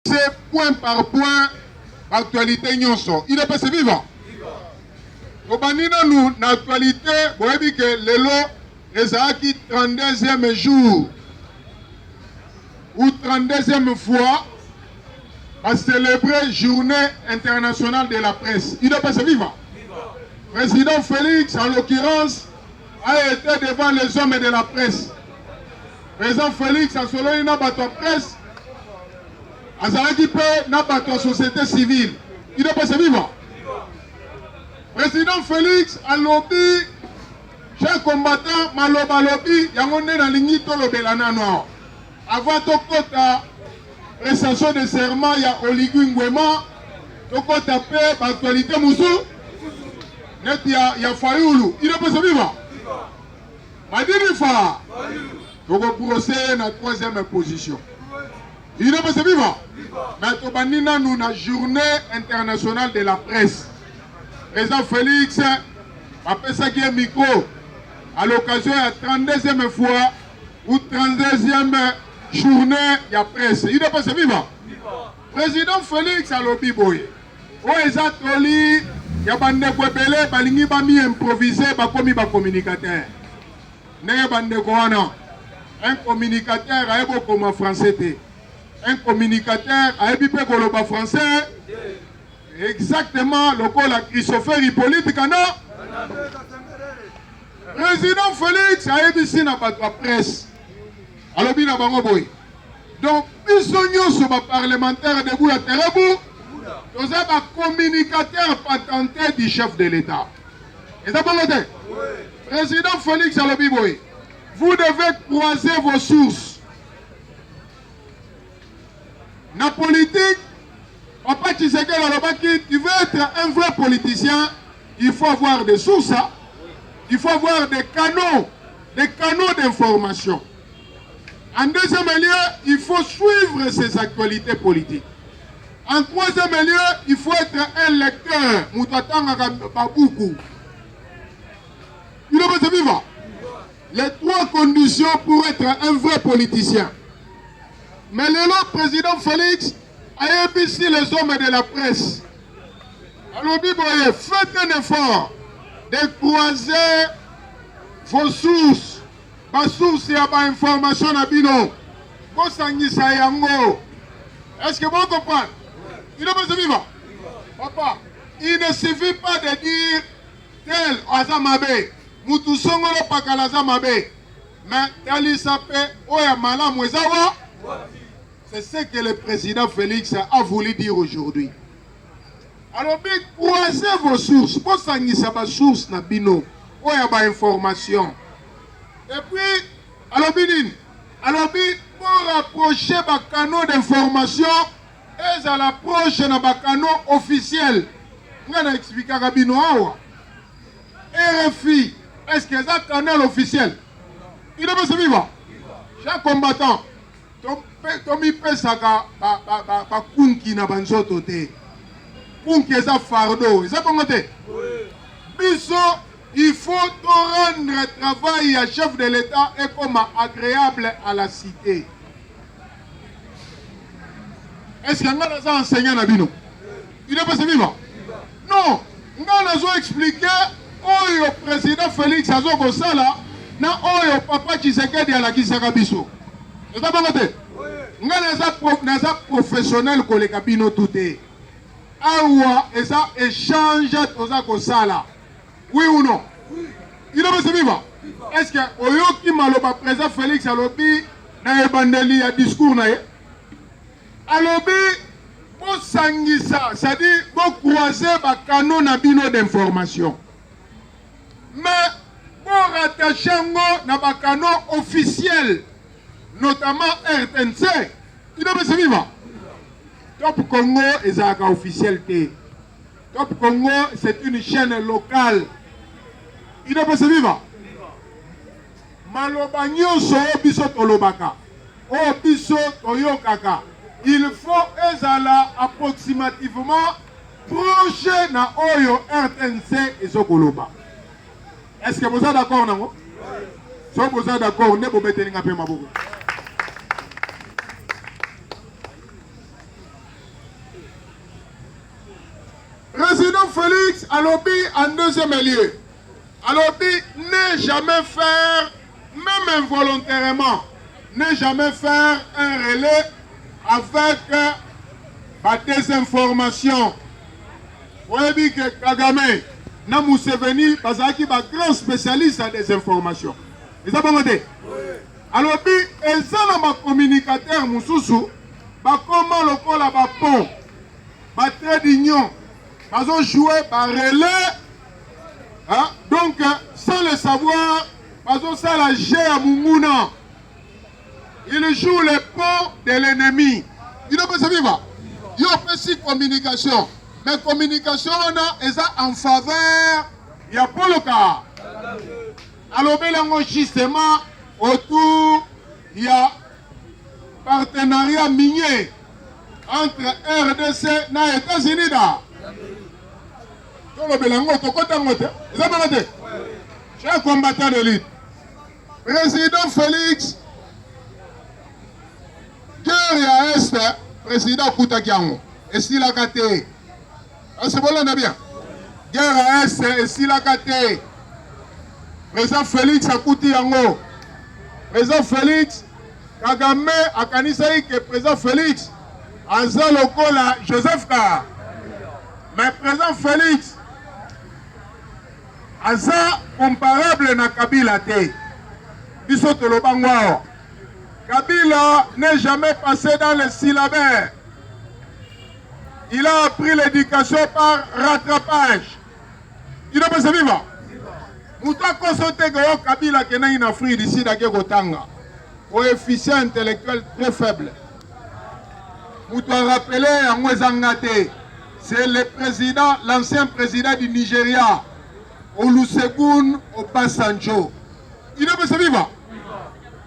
C'est point par point l'actualité nyonso. Il est passé vivant. Obanina nous, l'actualité, vous voyez que l'élo est 32e jour ou 32e fois à célébrer Journée internationale de la presse. Il est passé vivant. Président Félix, en l'occurrence, a été devant les hommes de la presse. Président Félix, en solo, il n'a pas de presse. Azaraki peut n'a pas de société civile. Il est passé vivant. Président Félix, en lobby, chers combattants, maloba lobby, yangone na lingi to lobelana noir. Avant to kota prestation de serment, il y a Oligui Nguema, to kota pe, actualité moussou, net il y a Fayoulou. Il est passé vivant. Madini Fa, donc on procède à la 3e position. Il est passé vivant. Mais Tobanina, nous avons la Journée internationale de la presse. Président Félix a fait ça qui est micro à l'occasion de la 32e fois ou 32e journée de la presse. Il est passé vivant. Président Félix a lobby boy. O ezatoli ya bande kwebele balingi ba mi improviser ba komi ba communicateur. Neye bande ko wana. Un communicateur a ebo comme français te. Un communicateur a ebi pe koloba français. Exactement le col à Christopher Hippolyte Kana. Président Félix a ebi si na ba presse. Alobi na bango boy. Donc, bisogno sur les parlementaires de Bouya Terebou, nous avons un communicateur patenté du chef de l'État. Et ça peut être. Président Félix Alobiboy, vous devez croiser vos sources. Dans la politique, Papa Tshisekedi Alobaki, tu veux être un vrai politicien, il faut avoir des sources, il faut avoir des canaux d'information. En deuxième lieu, il faut suivre ses actualités politiques. En troisième lieu, il faut être un lecteur. Il est vivant. Les 3 conditions pour être un vrai politicien. Mais le président Félix a ébusqué les hommes de la presse. Alors, faites un effort de croiser vos sources. Ma source et ma information à bino. Est-ce que vous comprenez? Il est pas vivant. Papa, il ne suffit pas de dire tel Azamabe, Moutousongolo Pakalazamabe, mais Talisape, Oya Mala Mwezawa. C'est ce que le président Félix a voulu dire aujourd'hui. Alors, croisez vos sources. Pour ça, il y a des sources na bino. Oya ba information. Et puis, alors, pour rapprocher les canaux d'information, et à l'approche de les canaux officiels. Je vais expliquer à Rabino. RFI, est-ce que c'est un canal officiel? Il est pas vivant. Chaque combattant, Tomi Pesaka, Kunki na banzoto te. Kunki est un fardeau. C'est comment te? Biso. Il faut rendre le travail à chef de l'État et comme agréable à la cité. Est-ce que nous avons enseigné à Bino? Il n'est pas vivant? Non. Nous avons expliqué où le président Félix Azoko Sala, na où papa Tshisekedi à la Kisakabiso. Est-ce que nous avons professionnel pour les cabines tout est. Awa, et ça échange aux Sala. Oui ou non? Il est pas vivant. Est-ce que Oyoki Maloba président Félix Alobi na ebandeli ya discours na ye? Alobi pour sangisa, c'est-à-dire pour croiser ba canaux na bino d'information. Mais pour rattacher na ba canaux officiels, notamment RTNC, il est pas vivant. Top Congo est un officiel. Top Congo, c'est une chaîne locale. Il n'est pas vivant. Maloba nyonso biso tolobaka. O biso toyokaka. Il faut ezala approximativement proche na oyo RTNC et Zokoloba. Est-ce que vous êtes d'accord, non? Si vous êtes d'accord, ne pouvez pas tenir un peu ma bouche. Président Félix a lobby en deuxième lieu. A lobby ne jamais faire, même involontairement, ne jamais faire un relais avec la désinformation. Vous avez dit que Kagame, na Museveni, parce qu'il est un grand spécialiste en désinformation. Vous avez compris? Alors, ils ont un communicateur, Moussoussou, comment le col à pont, trait d'union, ils ont joué par relais. Hein? Donc, sans le savoir, ils ont ça la G à Moumouna. Il joue les ponts de l'ennemi. Il n'a pas ça vivre. Il y a aussi communication. Mais communication, on a en faveur, il y a pas le cas. Alors, justement, autour, il y a partenariat minier entre RDC et les États-Unis. Chers combattants de l'élite, président Félix, guerre à Est, président Koutakiango, et si la KT. C'est bon, on a bien. Guerre à Est, et si la KT. Président Félix a coûté yango. Président Félix, Kagame a kanisai que président Félix a lokola Joseph Ka. Mais président Félix a comparable na Kabila te. Biso tolobangwa. Kabila n'est jamais passé dans le syllabaire. Il a appris l'éducation par rattrapage. Il n'a pas se vivre. Mouta consulté que Kabila qui est en Afrique d'ici d'Ake Kotanga. Coefficient intellectuel très faible. Mouta rappelé à Mwezangate. C'est le président, l'ancien président du Nigeria. Olusegun Obasanjo. Il n'a pas se vivre.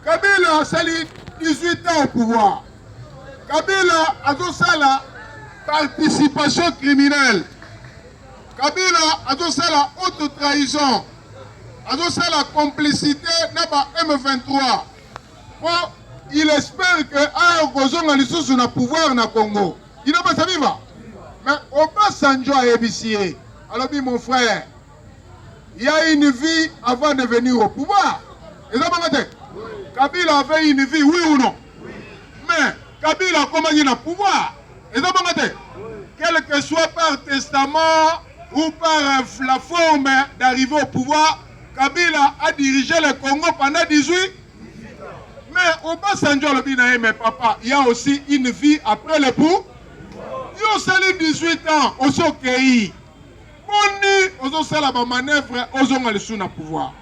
Kabila a sali 18 ans au pouvoir. Kabila a fait la participation criminelle. Kabila a fait la haute trahison. A fait la complicité dans M23. Bon, il espère que Aogozon a le pouvoir dans le Congo. Il n'a pas se vivre. Mais Obasanjo a ébissé. Alors, mon frère, il y a une vie avant de venir au pouvoir. Et ça m'a dit, Kabila avait une vie, oui ou non? Oui. Mais Kabila, comment il a le pouvoir? Et ça m'a dit, quel que soit par testament ou par la forme d'arriver au pouvoir, Kabila a dirigé le Congo pendant 18 ans. Mais Obasanjo le binaye, mais papa, il y a aussi une vie après le pouvoir. Il y a aussi 18 ans, aussi au pays. On a fait la manœuvre, on a le pouvoir.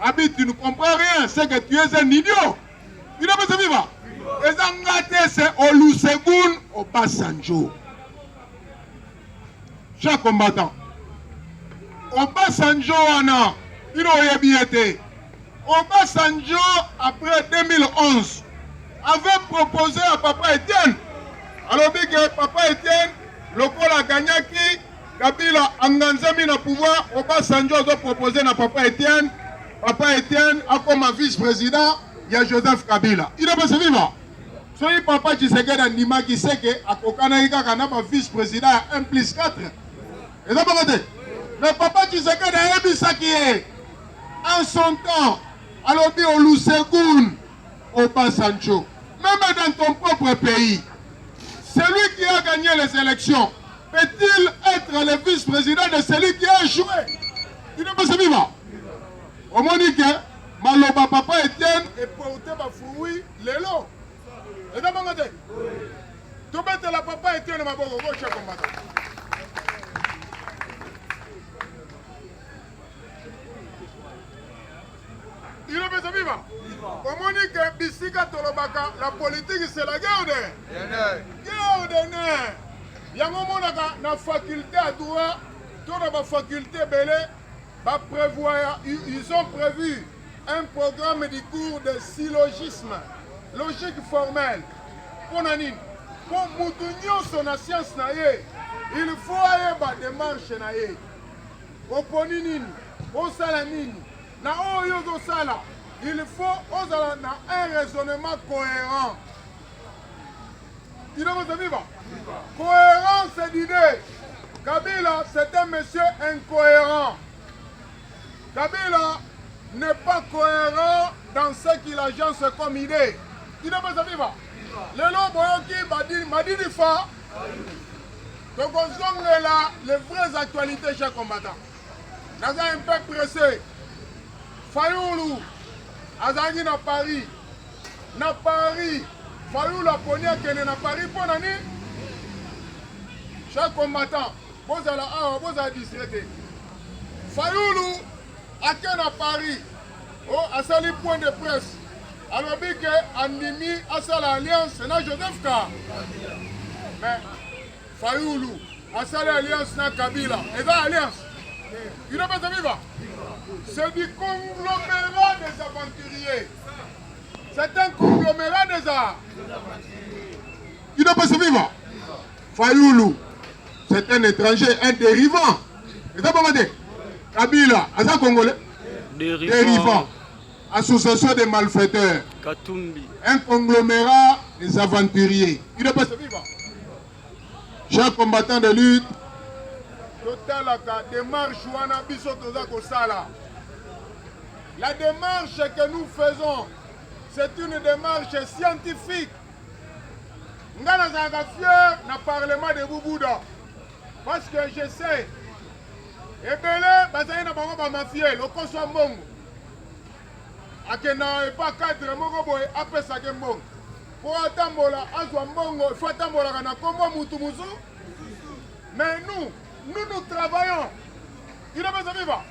Abi, tu ne comprends rien, c'est que tu es un idiot. Il n'a pas se vivre. Et ça, c'est Olusegun Obasanjo. Chers combattants, Obasanjo, il aurait bien été. Obasanjo, après 2011, avait proposé à Papa Etienne. Alors, que Papa Etienne, le col a gagné qui Kabila Anganzami na pouvoir, Obasanjo a proposé à Papa Etienne. Papa Etienne a comme vice-président, il y a Joseph Kabila. Il n'a pas se vivre. Soyez papa Tshisekedi Ndima qui sait que à Kokanaïka, quand on a vice-président, 1 plus 4. Et ça pas dit. Mais papa Tshisekedi a dit ça qui est. En son temps, alors dit Olusegun Obasanjo. Même dans ton propre pays, celui qui a gagné les élections, peut-il être le vice-président de celui qui a échoué? Il n'a pas se vivre. Au Monique, Maloba Papa Etienne et porté ma fruit, l'élo. Et d'abord, tu mets la Papa Etienne et ma bogo, cher combattant. Il est bien vivant. Au Monique, Bissika Tolobaka, la politique c'est la guerre. Guerre de nerfs. Il y a un moment dans la faculté à droit, dans la faculté belé. Ils ont prévu un programme de cours de syllogisme, logique formelle. Pour Nanine, pour Moutounion son science, il faut avoir des démarches. Pour Poninine, pour Salanine, il faut avoir un raisonnement cohérent. Il a vivre. Cohérence d'idées. Kabila, c'est un monsieur incohérent. Kabila n'est pas cohérent dans ce qu'il agence comme idée. Il n'est pas ça vivre. Les lots qui m'a dit du fa. Donc on songe là les vraies actualités chez combattants. Nous sommes un peu pressé. Fayoulou, Azangi na Paris. Na Paris. Fayoulou la poignée qui est na Paris pour l'année. Chaque combattant, vous allez distraiter. Fayoulou, à quel à Paris, à sali point de presse. Alors, il y a Andimi, à l'alliance, c'est Joseph Ka. Mais Fayoulou, à l'alliance, na Kabila. Et dans l'alliance, il n'a pas de vivre. C'est du conglomérat des aventuriers. C'est un conglomérat des arts. Il n'a pas de vivre. Fayoulou. C'est un étranger, un dérivant. Et ça, comment dire? Kabila, à ça congolais? Dérivant. Association des malfaiteurs. Katumbi. Un conglomérat des aventuriers. Il ne peut pas se vivre. Chers combattants de lutte, la démarche que nous faisons, c'est une démarche scientifique. Nous sommes fiers dans le Parlement de Boubouda. Parce que je sais, et belé, bazaï na bango ba mafia, le koso mbongo. Akena e pas cadre moko boy apesa ke mbongo. Pour atambola azwa mbongo, il faut atambola kana kombo mutu musu. Mais nous travaillons. Il ne peut pas se vivre.